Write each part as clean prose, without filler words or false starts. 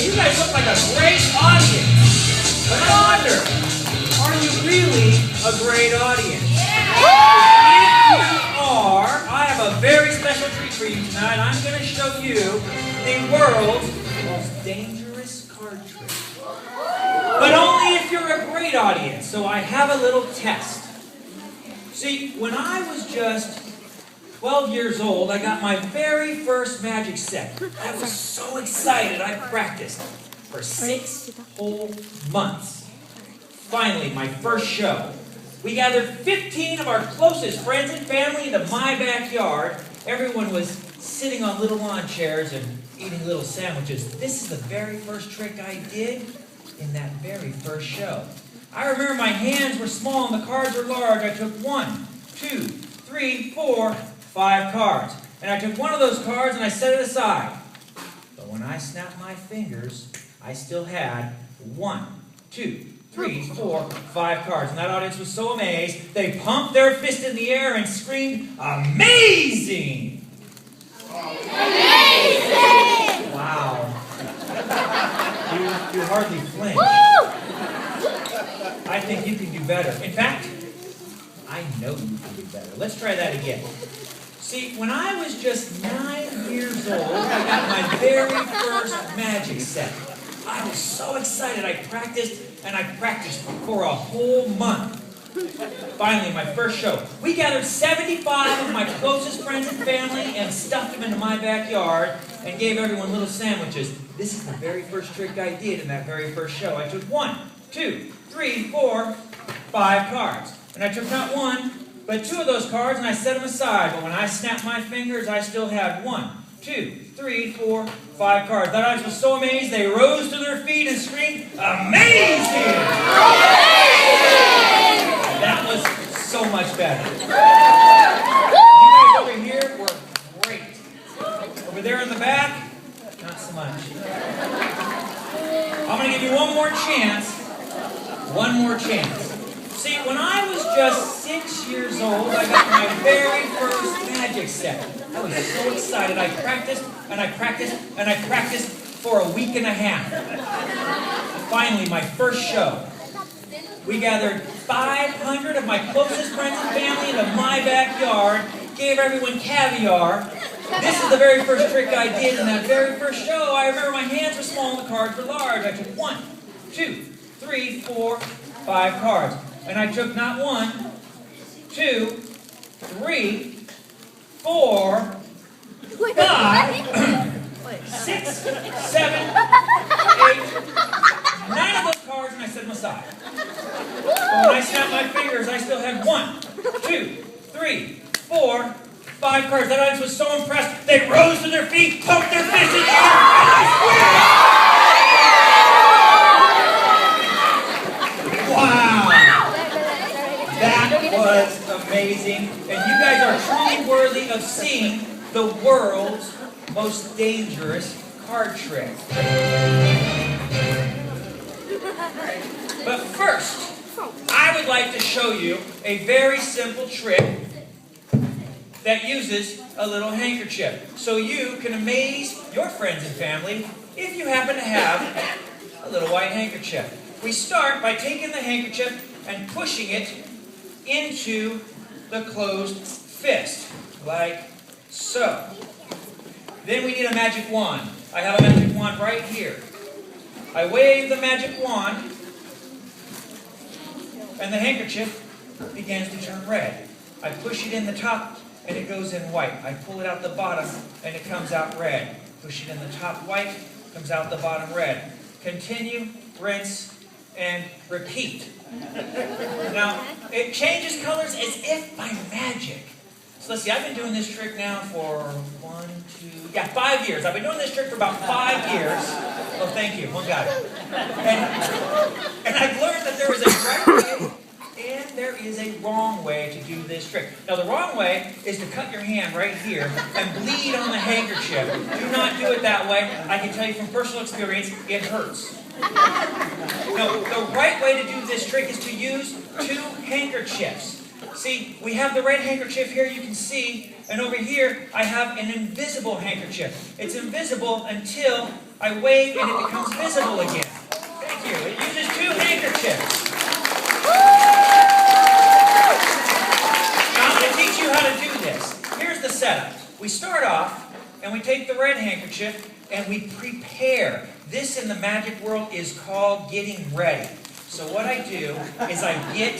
you guys look like a great audience. But I wonder, are you really a great audience? If you are, I have a very special treat for you tonight. I'm going to show you the world's most dangerous card trick. But only if you're a great audience. So I have a little test. See, when I was just 12 years old, I got my very first magic set. I was so excited, I practiced for 6 whole months. Finally, my first show. We gathered 15 of our closest friends and family into my backyard. Everyone was sitting on little lawn chairs and eating little sandwiches. This is the very first trick I did in that very first show. I remember my hands were small and the cards were large. I took 1, 2, 3, 4, 5 cards. And I took one of those cards and I set it aside. But when I snapped my fingers, I still had 1, 2, 3, 4, 5 cards. And that audience was so amazed, they pumped their fist in the air and screamed, "Amazing!" Amazing! Wow. You hardly flinch. I think you can do better. In fact, I know you can do better. Let's try that again. See, when I was just 9 years old, I got my very first magic set. I was so excited. I practiced and I practiced for a whole month. Finally, my first show. We gathered 75 of my closest friends and family and stuffed them into my backyard and gave everyone little sandwiches. This is the very first trick I did in that very first show. I took 1, 2, 3, 4, 5 cards. And I took not 1, but 2 of those cards and I set them aside. But when I snapped my fingers, I still had 1, 2, 3, 4, 5 cards. That audience was so amazed, they rose to their feet and screamed, "Amazing!" That was so much better. You guys over here were great. Over there in the back, not so much. I'm going to give you one more chance. One more chance. See, when I was just 6 years old, I got my very first magic set. I was so excited. I practiced and I practiced and I practiced for a week and a half. Finally, my first show. We gathered 500 of my closest friends and family into my backyard, gave everyone caviar. This is the very first trick I did in that very first show. I remember my hands were small and the cards were large. I took 1, 2, 3, 4, 5 cards. And I took not 1, 2, 3, 4, 5, 6, 7, 8, 9 of those cards, and I set them aside. But when I snapped my fingers, I still had 1, 2, 3, 4, 5 cards. That audience was so impressed, they rose to their feet, pumped their fists in the air, and I swear! Wow! That was amazing. And you guys are truly worthy of seeing the world's most dangerous card trick. But first, I would like to show you a very simple trick that uses a little handkerchief so you can amaze your friends and family if you happen to have a little white handkerchief. We start by taking the handkerchief and pushing it into the closed fist, like so. Then we need a magic wand. I have a magic wand right here. I wave the magic wand, and the handkerchief begins to turn red. I push it in the top, and it goes in white. I pull it out the bottom, and it comes out red. Push it in the top white, comes out the bottom red. Continue, rinse, and repeat. Now, it changes colors as if by magic. So let's see, I've been doing this trick now for 5 years. I've been doing this trick for about 5 years. Oh, thank you, one guy. And I've learned that there is a right way and there is a wrong way to do this trick. Now, the wrong way is to cut your hand right here and bleed on the handkerchief. Do not do it that way. I can tell you from personal experience, it hurts. No, the right way to do this trick is to use 2 handkerchiefs. See, we have the red handkerchief here, you can see, and over here I have an invisible handkerchief. It's invisible until I wave and it becomes visible again. Thank you. It uses two handkerchiefs. Now I'm going to teach you how to do this. Here's the setup. We start off and we take the red handkerchief and we prepare. This in the magic world is called getting ready. So what I do is I get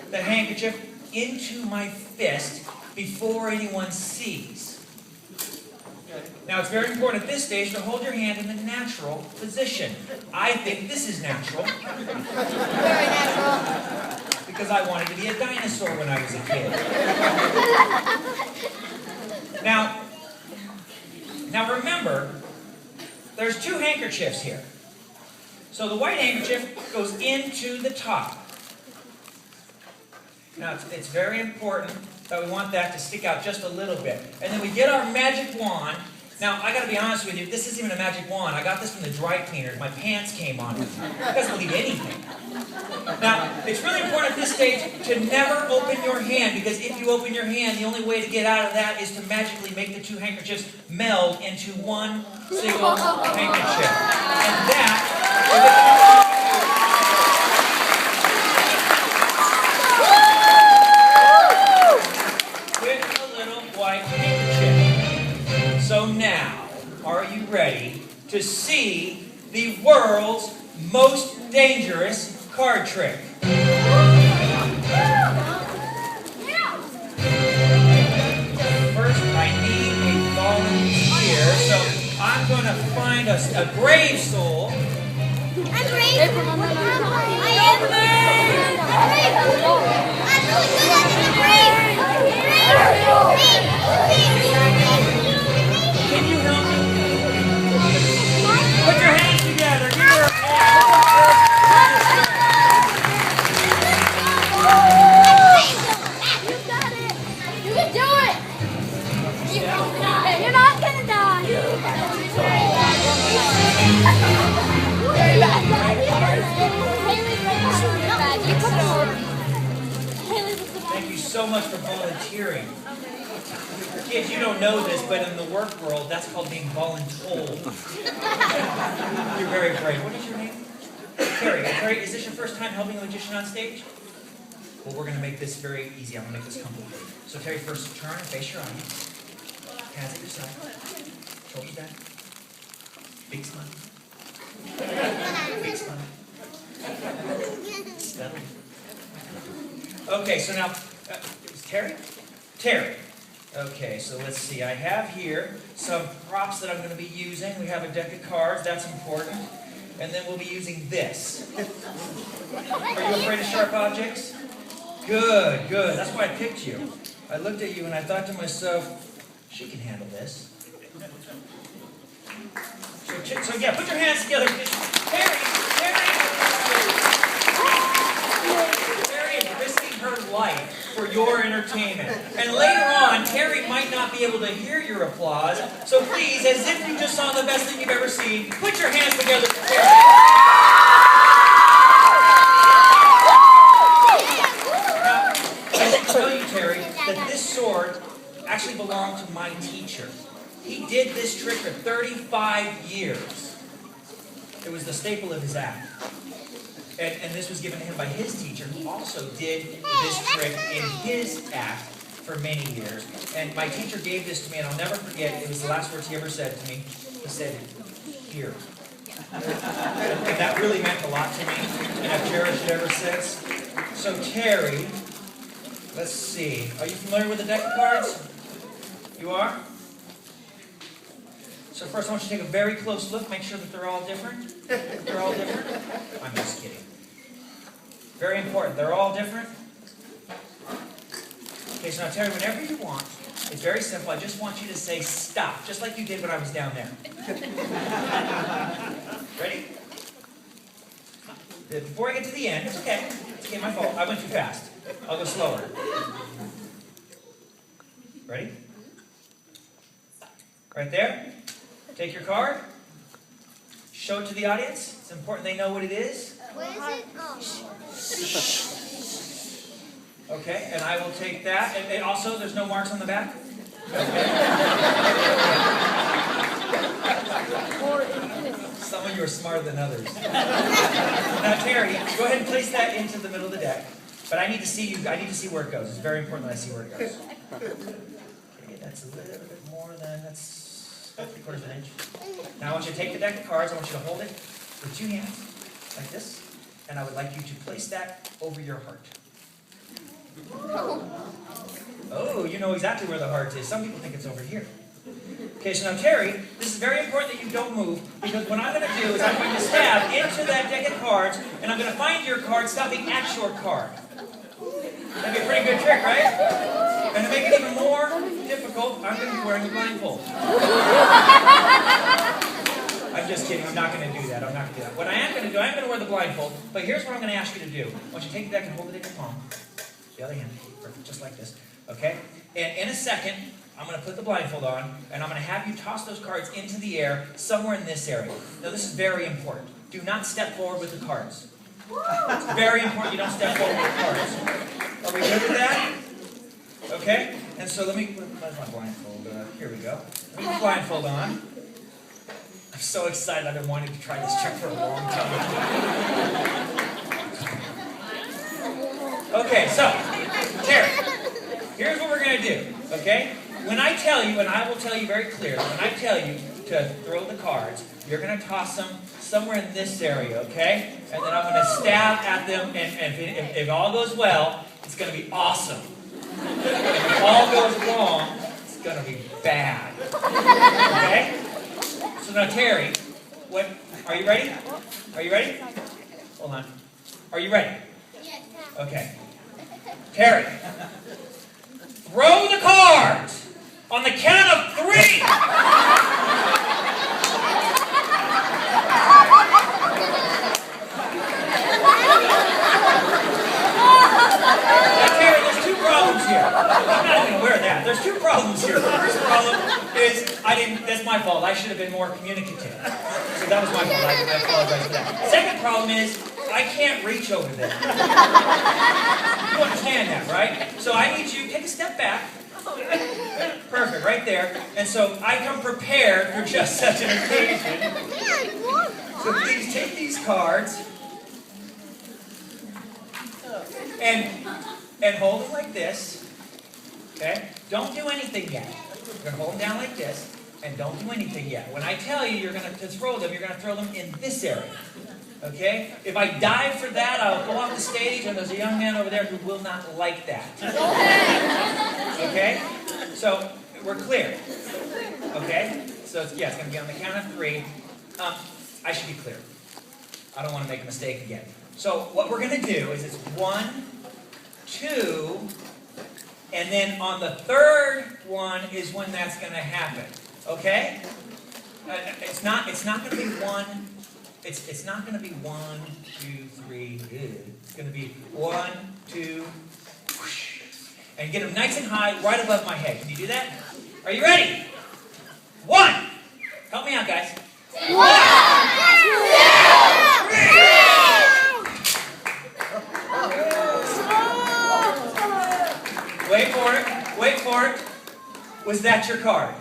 the handkerchief into my fist before anyone sees. Now it's very important at this stage to hold your hand in the natural position. I think this is natural. Very natural. Because I wanted to be a dinosaur when I was a kid. Now remember, there's two handkerchiefs here. So the white handkerchief goes into the top. Now it's very important that we want that to stick out just a little bit. And then we get our magic wand. Now I gotta be honest with you, this isn't even a magic wand. I got this from the dry cleaners. My pants came on it. It doesn't believe anything. Now, it's really important at this stage to never open your hand, because if you open your hand, the only way to get out of that is to magically make the two handkerchiefs meld into one single handkerchief. And that with a little white handkerchief. So now, are you ready to see the world's most dangerous card trick? First, I need a volunteer, so I'm going to find a brave soul. I'm brave. I'm really good at being brave. Can you help me? Put your hands together. Give her a hand. You got it. You can do it. You're not gonna die. Thank you so much for volunteering. Kids, you don't know this, but in the work world, that's called being voluntold. You're very brave. What is your name? Terry. Terry, is this your first time helping a magician on stage? Well, we're going to make this very easy. I'm going to make this complicated. So, Terry, first turn and face your audience. Hands at your side. Shoulders back. Big smile. Big smile. Steady. Okay, so now, Terry? Terry. Okay, so let's see. I have here some props that I'm going to be using. We have a deck of cards. That's important. And then we'll be using this. Are you afraid of sharp objects? Good, good. That's why I picked you. I looked at you and I thought to myself, she can handle this. So yeah, put your hands together. Terry is risking her life for your entertainment. And later on, Terry might not be able to hear your applause. So please, as if you just saw the best thing you've ever seen, put your hands together for Terry. Now, I should tell you, Terry, that this sword actually belonged to my teacher. He did this trick for 35 years. It was the staple of his act. And this was given to him by his teacher, who also did this trick in his act for many years. And my teacher gave this to me, and I'll never forget, it was the last words he ever said to me. He said, "Here." And that really meant a lot to me, and I've cherished it ever since. So Terry, let's see. Are you familiar with the deck of cards? You are? So first I want you to take a very close look, make sure that they're all different. They're all different? I'm just kidding. Very important, they're all different. Okay, so now Terry, whenever you want, it's very simple. I just want you to say stop, just like you did when I was down there. Ready? Before I get to the end, it's okay. It's okay, my fault. I went too fast. I'll go slower. Ready? Right there. Take your card. Show it to the audience. It's important they know what it is. What is it? Oh. Okay, and I will take that. And also, there's no marks on the back? Okay. Some of you are smarter than others. Now, Terry, go ahead and place that into the middle of the deck. But I need to see you. I need to see where it goes. It's very important that I see where it goes. Okay, that's a little bit more than that's 3/4 of an inch. Now I want you to take the deck of cards. I want you to hold it with 2 hands, like this, and I would like you to place that over your heart. Oh, you know exactly where the heart is. Some people think it's over here. Okay, so now Terry, this is very important that you don't move, because what I'm going to do is I'm going to stab into that deck of cards, and I'm going to find your card stopping at your card. That'd be a pretty good trick, right? And to make it even more difficult, I'm going to be wearing a blindfold. I'm just kidding. I'm not going to do that. I'm not going to do that. What I am going to do, I'm going to wear the blindfold, but here's what I'm going to ask you to do. I want you to take the deck and hold it in your palm. The other hand, perfect, just like this. Okay? And in a second, I'm going to put the blindfold on, and I'm going to have you toss those cards into the air somewhere in this area. Now, this is very important. Do not step forward with the cards. It's very important you don't step forward with the cards. Are we good with that? Okay? And so let me put my blindfold. Here we go. Let me put the blindfold on. I'm so excited. I've been wanting to try this trick for a long time. Okay, so, Terry, here's what we're going to do, okay? When I tell you, and I will tell you very clearly, when I tell you to throw the cards, you're going to toss them somewhere in this area, okay? And then I'm going to stab at them, and if it all goes well, it's going to be awesome. If it all goes wrong, it's going to be bad. Okay? So now, Terry, are you ready? Are you ready? Hold on. Are you ready? Yes. Okay. Terry, throw the cards on the count of 3. I'm not even aware of that. There's 2 problems here. The first problem is that's my fault. I should have been more communicative. So that was my fault. I apologize for that. Second problem is I can't reach over there. You understand that, right? So I need you to take a step back. Perfect, right there. And so I come prepared for just such an occasion. So please take these cards and hold them like this. Okay? Don't do anything yet. You're going to hold them down like this, and don't do anything yet. When I tell you you're going to throw them, you're going to throw them in this area. Okay? If I dive for that, I'll go off the stage, and there's a young man over there who will not like that. Okay? So, we're clear. Okay? So, it's going to be on the count of 3. I should be clear. I don't want to make a mistake again. So, what we're going to do is it's 1, 2... and then on the 3rd one is when that's going to happen. Okay? It's not going to be 1. It's not going to be 1, 2, 3. It's going to be 1, 2, whoosh, and get them nice and high, right above my head. Can you do that? Are you ready? 1. Help me out, guys. 1, 2, 3. Wait for it. Wait for it. Was that your card?